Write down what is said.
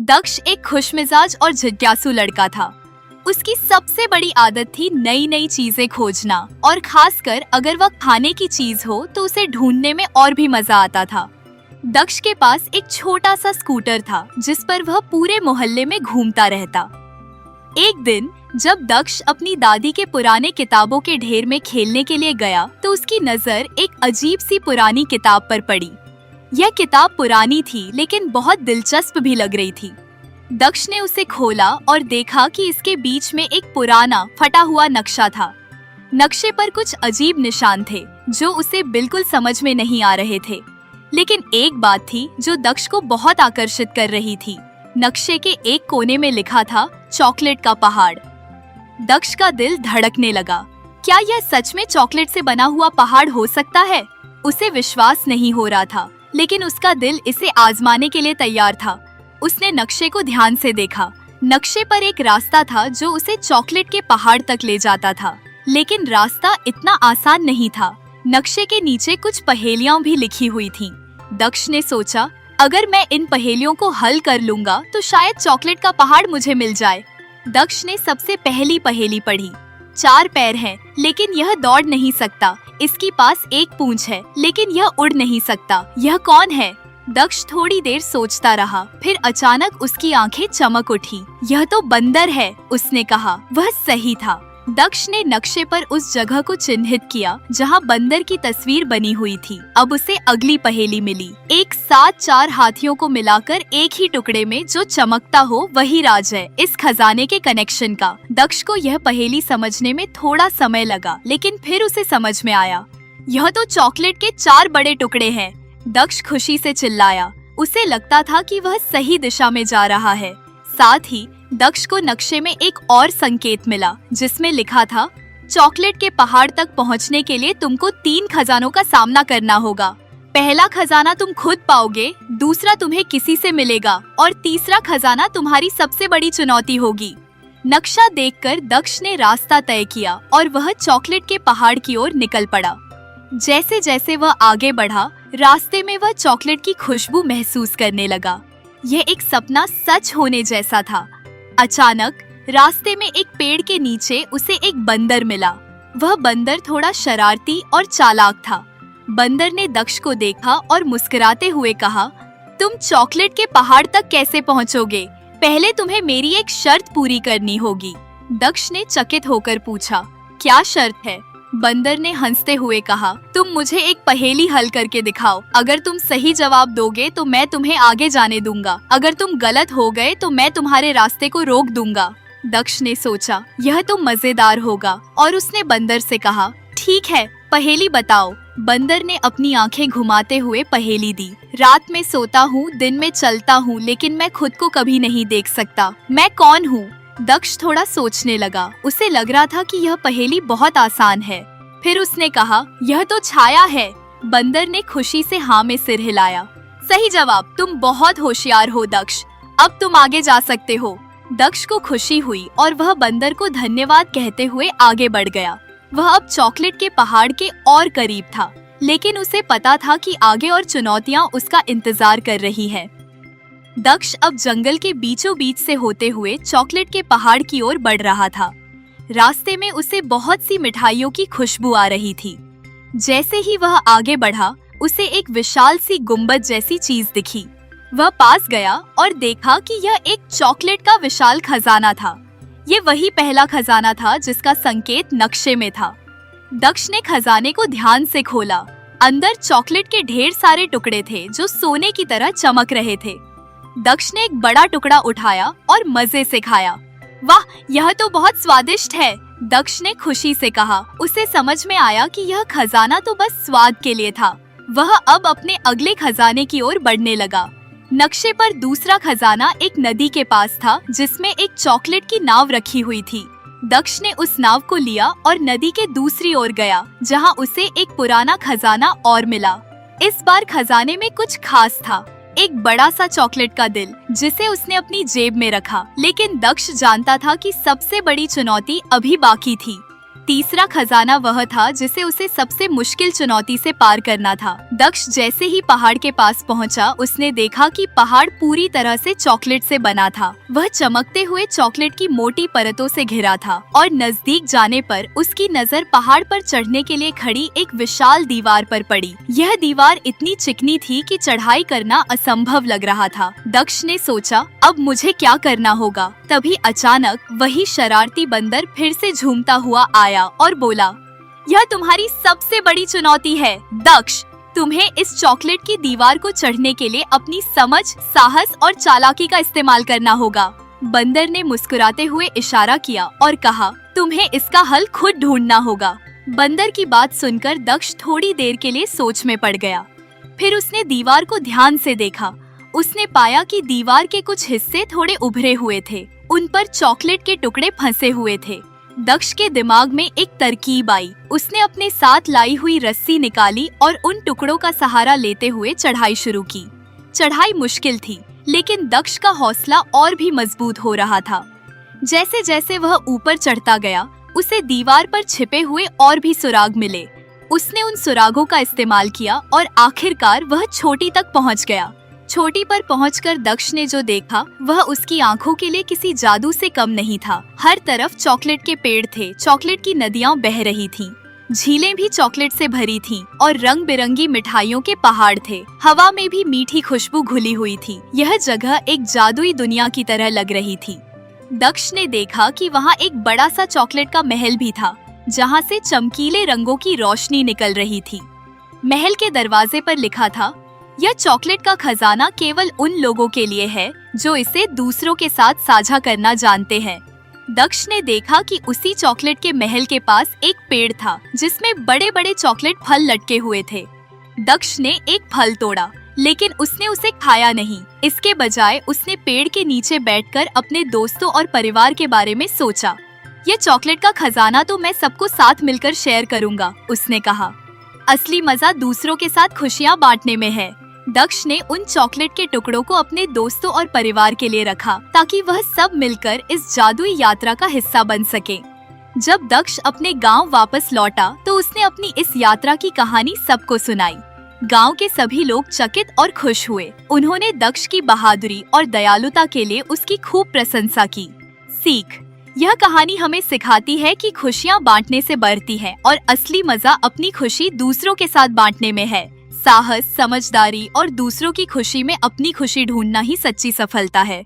दक्ष एक खुशमिजाज और जिज्ञासु लड़का था। उसकी सबसे बड़ी आदत थी नई नई चीजें खोजना, और खासकर अगर वह खाने की चीज हो तो उसे ढूंढने में और भी मजा आता था। दक्ष के पास एक छोटा सा स्कूटर था जिस पर वह पूरे मोहल्ले में घूमता रहता। एक दिन जब दक्ष अपनी दादी के पुराने किताबों के ढेर में खेलने के लिए गया तो उसकी नजर एक अजीब सी पुरानी किताब पर पड़ी। यह किताब पुरानी थी लेकिन बहुत दिलचस्प भी लग रही थी। दक्ष ने उसे खोला और देखा कि इसके बीच में एक पुराना फटा हुआ नक्शा था। नक्शे पर कुछ अजीब निशान थे जो उसे बिल्कुल समझ में नहीं आ रहे थे, लेकिन एक बात थी जो दक्ष को बहुत आकर्षित कर रही थी। नक्शे के एक कोने में लिखा था चॉकलेट का पहाड़। दक्ष का दिल धड़कने लगा। क्या यह सच में चॉकलेट से बना हुआ पहाड़ हो सकता है? उसे विश्वास नहीं हो रहा था, लेकिन उसका दिल इसे आजमाने के लिए तैयार था। उसने नक्शे को ध्यान से देखा। नक्शे पर एक रास्ता था जो उसे चॉकलेट के पहाड़ तक ले जाता था, लेकिन रास्ता इतना आसान नहीं था। नक्शे के नीचे कुछ पहेलियां भी लिखी हुई थीं। दक्ष ने सोचा, अगर मैं इन पहेलियों को हल कर लूंगा तो शायद चॉकलेट का पहाड़ मुझे मिल जाए। दक्ष ने सबसे पहली पहेली पढ़ी। 4 पैर हैं, लेकिन यह दौड़ नहीं सकता। इसके पास एक पूंछ है, लेकिन यह उड़ नहीं सकता। यह कौन है? दक्ष थोड़ी देर सोचता रहा, फिर अचानक उसकी आंखें चमक उठी। यह तो बंदर है, उसने कहा। वह सही था। दक्ष ने नक्शे पर उस जगह को चिन्हित किया जहां बंदर की तस्वीर बनी हुई थी। अब उसे अगली पहेली मिली। एक साथ 4 हाथियों को मिलाकर एक ही टुकड़े में जो चमकता हो वही राज है इस खजाने के कनेक्शन का। दक्ष को यह पहेली समझने में थोड़ा समय लगा, लेकिन फिर उसे समझ में आया। यह तो चॉकलेट के 4 बड़े टुकड़े हैं। दक्ष खुशी से चिल्लाया। उसे लगता था कि वह सही दिशा में जा रहा है। साथ ही दक्ष को नक्शे में एक और संकेत मिला जिसमें लिखा था, चॉकलेट के पहाड़ तक पहुंचने के लिए तुमको 3 खजानों का सामना करना होगा। पहला खजाना तुम खुद पाओगे, दूसरा तुम्हें किसी से मिलेगा, और तीसरा खजाना तुम्हारी सबसे बड़ी चुनौती होगी। नक्शा देखकर दक्ष ने रास्ता तय किया और वह चॉकलेट के पहाड़ की ओर निकल पड़ा। जैसे जैसे वह आगे बढ़ा, रास्ते में वह चॉकलेट की खुशबू महसूस करने लगा। यह एक सपना सच होने जैसा था। अचानक रास्ते में एक पेड़ के नीचे उसे एक बंदर मिला। वह बंदर थोड़ा शरारती और चालाक था। बंदर ने दक्ष को देखा और मुस्कुराते हुए कहा, तुम चॉकलेट के पहाड़ तक कैसे पहुंचोगे? पहले तुम्हें मेरी एक शर्त पूरी करनी होगी। दक्ष ने चकित होकर पूछा, क्या शर्त है? बंदर ने हंसते हुए कहा, तुम मुझे एक पहेली हल करके दिखाओ। अगर तुम सही जवाब दोगे तो मैं तुम्हें आगे जाने दूंगा। अगर तुम गलत हो गए तो मैं तुम्हारे रास्ते को रोक दूंगा। दक्ष ने सोचा, यह तो मजेदार होगा, और उसने बंदर से कहा, ठीक है, पहेली बताओ। बंदर ने अपनी आंखें घुमाते हुए पहेली दी। रात में सोता हूँ, दिन में चलता हूँ, लेकिन मैं खुद को कभी नहीं देख सकता। मैं कौन हूँ? दक्ष थोड़ा सोचने लगा। उसे लग रहा था कि यह पहेली बहुत आसान है। फिर उसने कहा, यह तो छाया है। बंदर ने खुशी से हाँ में सिर हिलाया। सही जवाब। तुम बहुत होशियार हो दक्ष। अब तुम आगे जा सकते हो। दक्ष को खुशी हुई और वह बंदर को धन्यवाद कहते हुए आगे बढ़ गया। वह अब चॉकलेट के पहाड़ के और करीब था, लेकिन उसे पता था कि आगे और चुनौतियां उसका इंतजार कर रही है। दक्ष अब जंगल के बीचों बीच से होते हुए चॉकलेट के पहाड़ की ओर बढ़ रहा था। रास्ते में उसे बहुत सी मिठाइयों की खुशबू आ रही थी। जैसे ही वह आगे बढ़ा, उसे एक विशाल सी गुंबद जैसी चीज दिखी। वह पास गया और देखा कि यह एक चॉकलेट का विशाल खजाना था। ये वही पहला खजाना था जिसका संकेत नक्शे में था। दक्ष ने खजाने को ध्यान से खोला। अंदर चॉकलेट के ढेर सारे टुकड़े थे जो सोने की तरह चमक रहे थे। दक्ष ने एक बड़ा टुकड़ा उठाया और मजे से खाया। वाह, यह तो बहुत स्वादिष्ट है, दक्ष ने खुशी से कहा। उसे समझ में आया कि यह खजाना तो बस स्वाद के लिए था। वह अब अपने अगले खजाने की ओर बढ़ने लगा। नक्शे पर दूसरा खजाना एक नदी के पास था जिसमें एक चॉकलेट की नाव रखी हुई थी। दक्ष ने उस नाव को लिया और नदी के दूसरी ओर गया, जहां उसे एक पुराना खजाना और मिला। इस बार खजाने में कुछ खास था, एक बड़ा सा चॉकलेट का दिल जिसे उसने अपनी जेब में रखा। लेकिन दक्ष जानता था कि सबसे बड़ी चुनौती अभी बाकी थी। तीसरा खजाना वह था जिसे उसे सबसे मुश्किल चुनौती से पार करना था। दक्ष जैसे ही पहाड़ के पास पहुंचा, उसने देखा कि पहाड़ पूरी तरह से चॉकलेट से बना था। वह चमकते हुए चॉकलेट की मोटी परतों से घिरा था और नजदीक जाने पर उसकी नजर पहाड़ पर चढ़ने के लिए खड़ी एक विशाल दीवार पर पड़ी। यह दीवार इतनी चिकनी थी कि चढ़ाई करना असंभव लग रहा था। दक्ष ने सोचा, अब मुझे क्या करना होगा। तभी अचानक वही शरारती बंदर फिर से झूमता हुआ आया और बोला, यह तुम्हारी सबसे बड़ी चुनौती है दक्ष। तुम्हें इस चॉकलेट की दीवार को चढ़ने के लिए अपनी समझ, साहस और चालाकी का इस्तेमाल करना होगा। बंदर ने मुस्कुराते हुए इशारा किया और कहा, तुम्हें इसका हल खुद ढूंढना होगा। बंदर की बात सुनकर दक्ष थोड़ी देर के लिए सोच में पड़ गया। फिर उसने दीवार को ध्यान से देखा। उसने पाया कि दीवार के कुछ हिस्से थोड़े उभरे हुए थे। उन पर चॉकलेट के टुकड़े फंसे हुए थे। दक्ष के दिमाग में एक तरकीब आई। उसने अपने साथ लाई हुई रस्सी निकाली और उन टुकड़ों का सहारा लेते हुए चढ़ाई शुरू की। चढ़ाई मुश्किल थी, लेकिन दक्ष का हौसला और भी मजबूत हो रहा था। जैसे जैसे वह ऊपर चढ़ता गया, उसे दीवार पर छिपे हुए और भी सुराग मिले। उसने उन सुरागों का इस्तेमाल किया और आखिरकार वह चोटी तक पहुंच गया। चोटी पर पहुंचकर दक्ष ने जो देखा वह उसकी आंखों के लिए किसी जादू से कम नहीं था। हर तरफ चॉकलेट के पेड़ थे, चॉकलेट की नदियां बह रही थीं, झीलें भी चॉकलेट से भरी थीं और रंग बिरंगी मिठाइयों के पहाड़ थे। हवा में भी मीठी खुशबू घुली हुई थी। यह जगह एक जादुई दुनिया की तरह लग रही थी। दक्ष ने देखा कि वहाँ एक बड़ा सा चॉकलेट का महल भी था, जहाँ से चमकीले रंगों की रोशनी निकल रही थी। महल के दरवाजे पर लिखा था, यह चॉकलेट का खजाना केवल उन लोगों के लिए है जो इसे दूसरों के साथ साझा करना जानते हैं। दक्ष ने देखा कि उसी चॉकलेट के महल के पास एक पेड़ था जिसमें बड़े बड़े चॉकलेट फल लटके हुए थे। दक्ष ने एक फल तोड़ा, लेकिन उसने उसे खाया नहीं। इसके बजाय उसने पेड़ के नीचे बैठकर अपने दोस्तों और परिवार के बारे में सोचा। यह चॉकलेट का खजाना तो मैं सबको साथ मिलकर शेयर करूंगा, उसने कहा। असली मजा दूसरों के साथ खुशियाँ बांटने में है। दक्ष ने उन चॉकलेट के टुकड़ों को अपने दोस्तों और परिवार के लिए रखा ताकि वह सब मिलकर इस जादुई यात्रा का हिस्सा बन सके। जब दक्ष अपने गांव वापस लौटा तो उसने अपनी इस यात्रा की कहानी सबको सुनाई। गांव के सभी लोग चकित और खुश हुए। उन्होंने दक्ष की बहादुरी और दयालुता के लिए उसकी खूब प्रशंसा की। सीख: यह कहानी हमें सिखाती है कि खुशियाँ बांटने से बढ़ती है और असली मजा अपनी खुशी दूसरों के साथ बांटने में है। साहस, समझदारी और दूसरों की खुशी में अपनी खुशी ढूंढना ही सच्ची सफलता है।